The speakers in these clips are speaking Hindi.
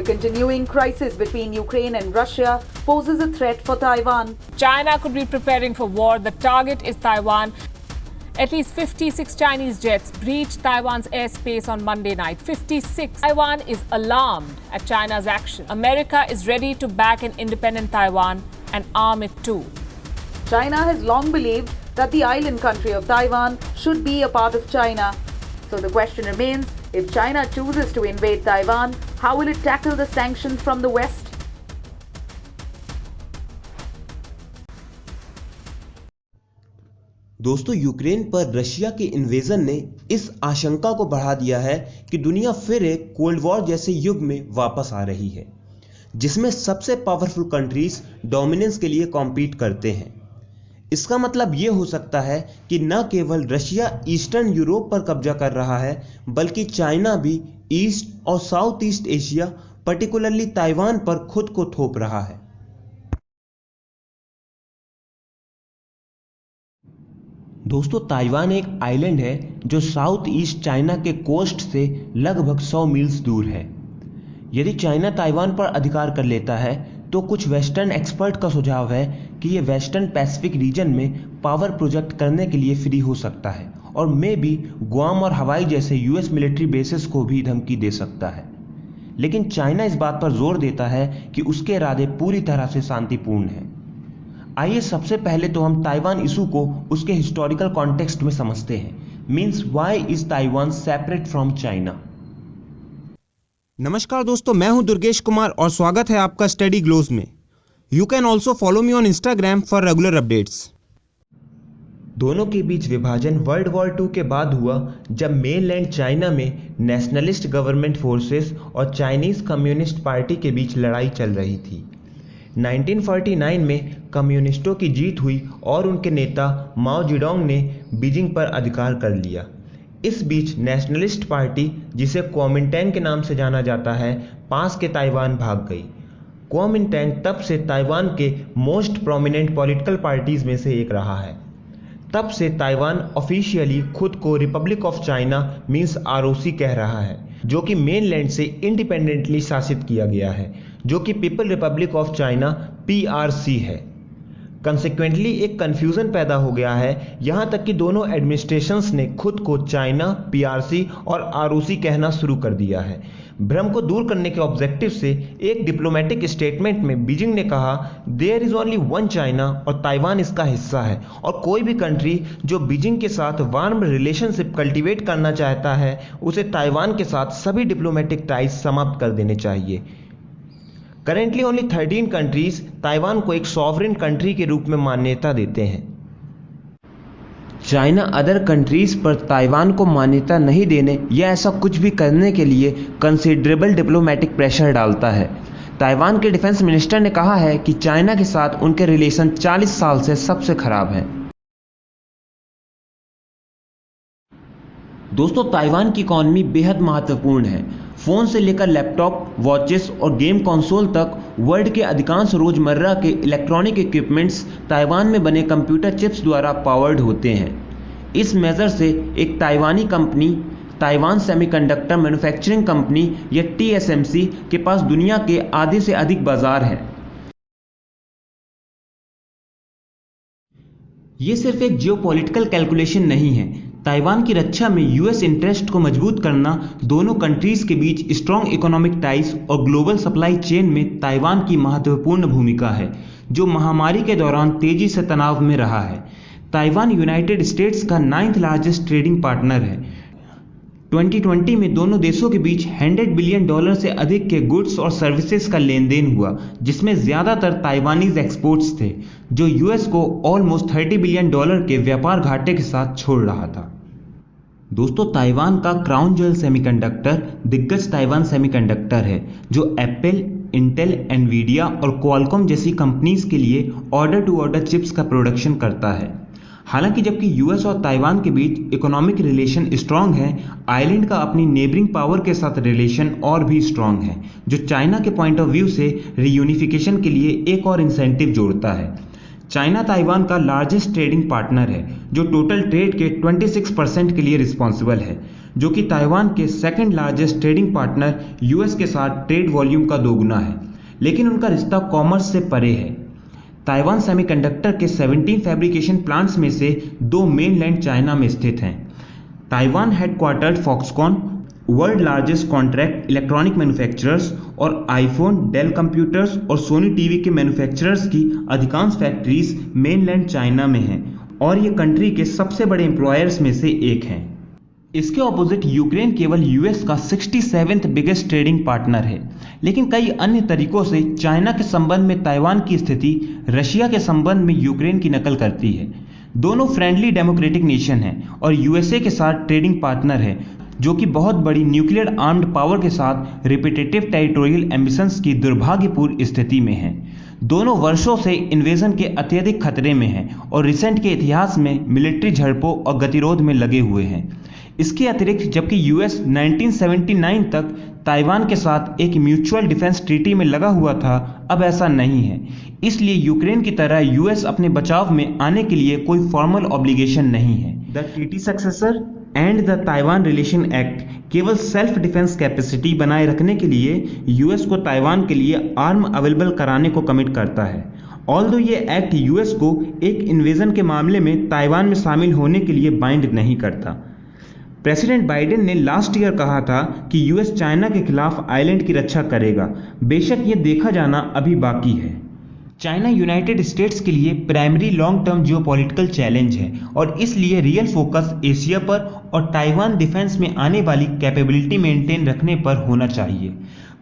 continuing crisis between Ukraine and Russia poses a threat for Taiwan. China could be preparing for war. The target is Taiwan. At least 56 Chinese jets breached Taiwan's airspace on Monday night. 56. Taiwan is alarmed at China's action. America is ready to back an independent Taiwan and arm it too. China has long believed that the island country of Taiwan should be a part of China. So the question remains, if China chooses to invade Taiwan, how will it tackle the sanctions from the West? दोस्तों, यूक्रेन पर रशिया के इन्वेजन ने इस आशंका को बढ़ा दिया है कि दुनिया फिर एक कोल्ड वॉर जैसे युग में वापस आ रही है, जिसमें सबसे पावरफुल कंट्रीज डोमिनेंस के लिए कॉम्पीट करते हैं। इसका मतलब ये हो सकता है कि न केवल रशिया ईस्टर्न यूरोप पर कब्जा कर रहा है, बल्कि चाइना भी ईस्ट और south east Asia, particularly Taiwan पर खुद को थोप रहा है। दोस्तों, ताइवान एक आइलैंड है जो साउथ ईस्ट चाइना के कोस्ट से लगभग 100 मील्स दूर है। यदि चाइना ताइवान पर अधिकार कर लेता है तो कुछ वेस्टर्न एक्सपर्ट का सुझाव है कि यह वेस्टर्न पैसिफिक रीजन में पावर प्रोजेक्ट करने के लिए फ्री हो सकता है और मे भी गुआम और हवाई जैसे यूएस मिलिट्री बेसेस को भी धमकी दे सकता है। लेकिन चाइना इस बात पर जोर देता है कि उसके इरादे पूरी तरह से शांतिपूर्ण हैं। आइए सबसे पहले तो हम ताइवान इशू को उसके हिस्टोरिकल कॉन्टेक्स्ट में समझते हैं। Means why is Taiwan separate from China. नमस्कार दोस्तों, मैं हूं दुर्गेश कुमार और स्वागत है आपका स्टडी ग्लोज में। You can also follow me on Instagram for regular updates. दोनों के बीच विभाजन वर्ल्ड वॉर 2 के बाद हुआ, जब मेनलैंड चाइना में नेशनलिस्ट गवर्नमेंट फोर्सेस और चाइनीज कम्युनिस्ट पार्टी के बीच लड़ाई चल रही थी। 1949 में कम्युनिस्टों की जीत हुई और उनके नेता माओ जेडोंग ने बीजिंग पर अधिकार कर लिया। इस बीच नेशनलिस्ट पार्टी, जिसे कुओमिंटैंग के नाम से जाना जाता है, पास के ताइवान भाग गई। कुओमिंटैंग तब से ताइवान के मोस्ट प्रोमिनेंट पॉलिटिकल पार्टीज में से एक रहा है। तब से ताइवान ऑफिशियली खुद को Republic of China means ROC कह रहा है, जो कि मेनलैंड से इंडिपेंडेंटली शासित किया गया है, जो कि people Republic of China PRC है। कंसिक्वेंटली एक कंफ्यूजन पैदा हो गया है, यहां तक कि दोनों एडमिनिस्ट्रेशंस ने खुद को चाइना, पीआरसी और आरओसी कहना शुरू कर दिया है। भ्रम को दूर करने के ऑब्जेक्टिव से एक डिप्लोमेटिक स्टेटमेंट में बीजिंग ने कहा, there is only one China और ताइवान इसका हिस्सा है, और कोई भी कंट्री जो बीजिंग के साथ वार्म रिलेशनशिप कल्टीवेट करना चाहता है, उसे ताइवान के साथ सभी डिप्लोमेटिक टाइज समाप्त कर देने चाहिए। करेंटली ओनली 13 कंट्रीज ताइवान को एक सॉवरेन कंट्री के रूप में मान्यता देते हैं। चाइना अदर कंट्रीज पर ताइवान को मान्यता नहीं देने या ऐसा कुछ भी करने के लिए कंसिडरेबल डिप्लोमेटिक प्रेशर डालता है। ताइवान के डिफेंस मिनिस्टर ने कहा है कि चाइना के साथ उनके रिलेशन 40 साल से सबसे खराब हैं। दोस्तों, ताइवान की इकॉनमी बेहद महत्वपूर्ण है। फोन से लेकर लैपटॉप, वॉचेस और गेम कंसोल तक वर्ल्ड के अधिकांश रोजमर्रा के इलेक्ट्रॉनिक इक्विपमेंट्स ताइवान में बने कंप्यूटर चिप्स द्वारा पावर्ड होते हैं। इस मेजर से एक ताइवानी company, Taiwan semiconductor manufacturing company या टीएसएमसी के पास दुनिया के आधे से अधिक बाजार हैं। ये सिर्फ एक जियोपॉलिटिकल कैलकुलेशन नहीं है। ताइवान की रक्षा में यूएस इंटरेस्ट को मजबूत करना, दोनों कंट्रीज के बीच स्ट्रॉन्ग इकोनॉमिक टाइज और ग्लोबल सप्लाई चेन में ताइवान की महत्वपूर्ण भूमिका है, जो महामारी के दौरान तेजी से तनाव में रहा है। ताइवान यूनाइटेड स्टेट्स का 9th लार्जेस्ट ट्रेडिंग पार्टनर है। 2020 में दोनों देशों के बीच $100 बिलियन से अधिक के गुड्स और सर्विसेज का लेन देन हुआ, जिसमें ज्यादातर ताइवानीज एक्सपोर्ट्स थे, जो यूएस को ऑलमोस्ट $30 बिलियन के व्यापार घाटे के साथ छोड़ रहा था। दोस्तों, ताइवान का क्राउन ज्वेल सेमीकंडक्टर दिग्गज ताइवान सेमीकंडक्टर है, जो एप्पल, इंटेल, एनवीडिया और क्वालकॉम जैसी कंपनीज के लिए ऑर्डर टू ऑर्डर चिप्स का प्रोडक्शन करता है। हालांकि जबकि यूएस और ताइवान के बीच इकोनॉमिक रिलेशन स्ट्रांग है, आइलैंड का अपनी नेबरिंग पावर के साथ रिलेशन और भी स्ट्रांग है, जो चाइना के पॉइंट ऑफ व्यू से रीयूनिफिकेशन के लिए एक और इंसेंटिव जोड़ता है। चाइना ताइवान का लार्जेस्ट ट्रेडिंग पार्टनर है जो टोटल ट्रेड के 26% के लिए रिस्पॉन्सिबल है, जो कि ताइवान के second largest trading partner US के साथ ट्रेड वॉल्यूम का दोगुना है, लेकिन उनका रिश्ता कॉमर्स से परे है। ताइवान सेमीकंडक्टर के 17 फैब्रिकेशन प्लांट्स में से 2 मेनलैंड चाइना में स्थित हैं। Taiwan headquartered Foxconn, world largest contract electronic manufacturers और आईफोन, डेल कंप्यूटर्स और सोनी टीवी के मैन्युफैक्चरर्स की अधिकांश फैक्ट्रीज मेनलैंड चाइना में हैं और ये कंट्री के सबसे बड़े एम्प्लॉयर्स में से एक हैं। इसके ऑपोजिट यूक्रेन केवल यूएस का 67th बिगेस्ट ट्रेडिंग पार्टनर है, लेकिन कई अन्य तरीकों से चाइना के संबंध में ताइवान की स्थिति रशिया के संबंध में यूक्रेन की नकल करती है। दोनों फ्रेंडली डेमोक्रेटिक नेशन हैं और यूएसए के साथ ट्रेडिंग पार्टनर है, जो कि बहुत बड़ी न्यूक्लियर आर्म्ड पावर के साथ रिपीटेटिव टेरिटोरियल एम्बिशंस की दुर्भाग्यपूर्ण स्थिति में है। दोनों वर्षों से इन्वेजन के अत्यधिक खतरे में हैं और रिसेंट के इतिहास में मिलिट्री झड़पों और गतिरोध में लगे हुए हैं। इसके अतिरिक्त जबकि यूएस 1979 तक ताइवान के साथ एक म्यूचुअल डिफेंस ट्रीटी में लगा हुआ था, अब ऐसा नहीं है। इसलिए यूक्रेन की तरह यूएस अपने बचाव में आने के लिए कोई फॉर्मल ऑब्लिगेशन नहीं है। The treaty successor and the Taiwan relation act केवल सेल्फ डिफेंस कैपेसिटी बनाए रखने के लिए यूएस को ताइवान के लिए आर्म अवेलेबल कराने को कमिट करता है। ऑल्दो ये एक्ट यूएस को एक इन्वेजन के मामले में ताइवान में शामिल होने के लिए बाइंड नहीं करता। प्रेसिडेंट बाइडेन ने लास्ट ईयर कहा था कि यूएस चाइना के खिलाफ आइलैंड की रक्षा करेगा। बेशक ये देखा जाना अभी बाकी है। चाइना यूनाइटेड स्टेट्स के लिए primary long term geopolitical challenge है और इसलिए रियल फोकस एशिया पर और ताइवान डिफेंस में आने वाली कैपेबिलिटी मेंटेन रखने पर होना चाहिए।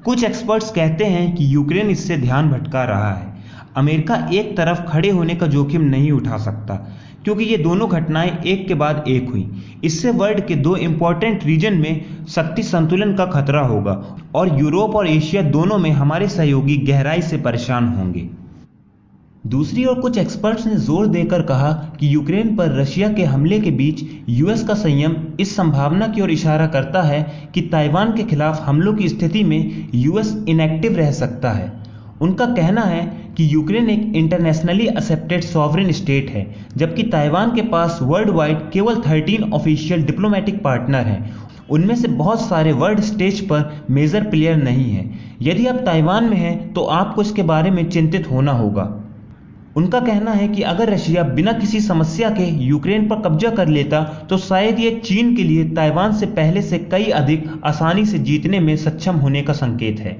कुछ एक्सपर्ट्स कहते हैं कि यूक्रेन इससे ध्यान भटका रहा है। अमेरिका एक तरफ खड़े होने का जोखिम नहीं उठा सकता क्योंकि ये दोनों घटनाएं एक के बाद एक हुई। इससे वर्ल्ड के 2 इंपॉर्टेंट रीजन में शक्ति संतुलन का खतरा होगा और यूरोप और एशिया दोनों में हमारे सहयोगी गहराई से परेशान होंगे। दूसरी ओर कुछ एक्सपर्ट्स ने जोर देकर कहा कि यूक्रेन पर रशिया के हमले के बीच यूएस का संयम इस संभावना की ओर इशारा करता है कि ताइवान के खिलाफ हमलों की स्थिति में यूएस इनएक्टिव रह सकता है। उनका कहना है कि यूक्रेन एक इंटरनेशनली एक्सेप्टेड सॉवरेन स्टेट है, जबकि ताइवान के पास वर्ल्ड वाइड केवल 13 ऑफिशियल डिप्लोमेटिक पार्टनर हैं। उनमें से बहुत सारे वर्ल्ड स्टेज पर मेजर प्लेयर नहीं हैं। यदि आप ताइवान में हैं तो आपको इसके बारे में चिंतित होना होगा। उनका कहना है कि अगर रशिया बिना किसी समस्या के यूक्रेन पर कब्जा कर लेता तो शायद ये चीन के लिए ताइवान से पहले से कई अधिक आसानी से जीतने में सक्षम होने का संकेत है।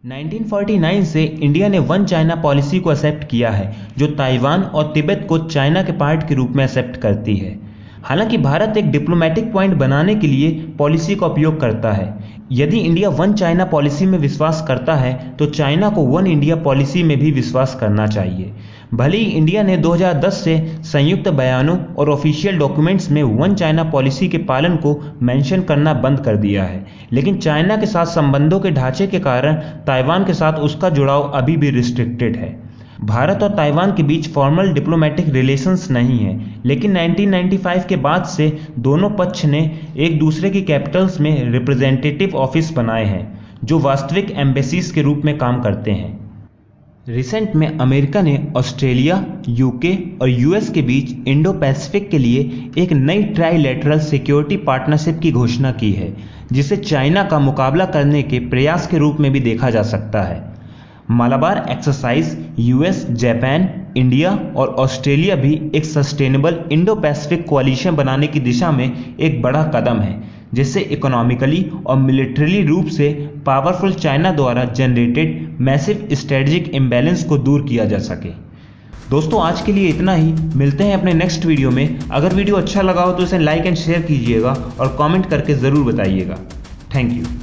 1949 से इंडिया ने वन चाइना पॉलिसी को एक्सेप्ट किया है, जो ताइवान और तिब्बत को चाइना के पार्ट के रूप में एक्सेप्ट करती है। हालांकि भारत एक डिप्लोमेटिक पॉइंट बनाने के लिए पॉलिसी का उपयोग करता है। यदि इंडिया वन चाइना पॉलिसी में विश्वास करता है तो चाइना को वन इंडिया पॉलिसी में भी विश्वास करना चाहिए। भले ही इंडिया ने 2010 से संयुक्त बयानों और ऑफिशियल डॉक्यूमेंट्स में वन चाइना पॉलिसी के पालन को मेंशन करना बंद कर दिया है, लेकिन चाइना के साथ संबंधों के ढांचे के कारण ताइवान के साथ उसका जुड़ाव अभी भी रिस्ट्रिक्टेड है। भारत और ताइवान के बीच फॉर्मल डिप्लोमेटिक रिलेशंस नहीं है, लेकिन 1995 के बाद से दोनों पक्ष ने एक दूसरे की कैपिटल्स में रिप्रेजेंटेटिव ऑफिस बनाए हैं, जो वास्तविक एम्बेसीज के रूप में काम करते हैं। रिसेंट में अमेरिका ने ऑस्ट्रेलिया, यूके और यूएस के बीच इंडो पैसिफिक के लिए एक नई ट्राइलेटरल सिक्योरिटी पार्टनरशिप की घोषणा की है, जिसे चाइना का मुकाबला करने के प्रयास के रूप में भी देखा जा सकता है। Malabar exercise US, Japan, India और ऑस्ट्रेलिया भी एक सस्टेनेबल इंडो पैसिफिक कोalition बनाने की दिशा में एक बड़ा कदम है, जिससे इकोनॉमिकली और मिलिट्रली रूप से पावरफुल चाइना द्वारा जनरेटेड मैसिव स्ट्रेटेजिक इम्बैलेंस को दूर किया जा सके। दोस्तों, आज के लिए इतना ही। मिलते हैं अपने नेक्स्ट वीडियो में। अगर वीडियो अच्छा लगा हो तो इसे लाइक एंड शेयर कीजिएगा और कमेंट करके ज़रूर बताइएगा। Thank you.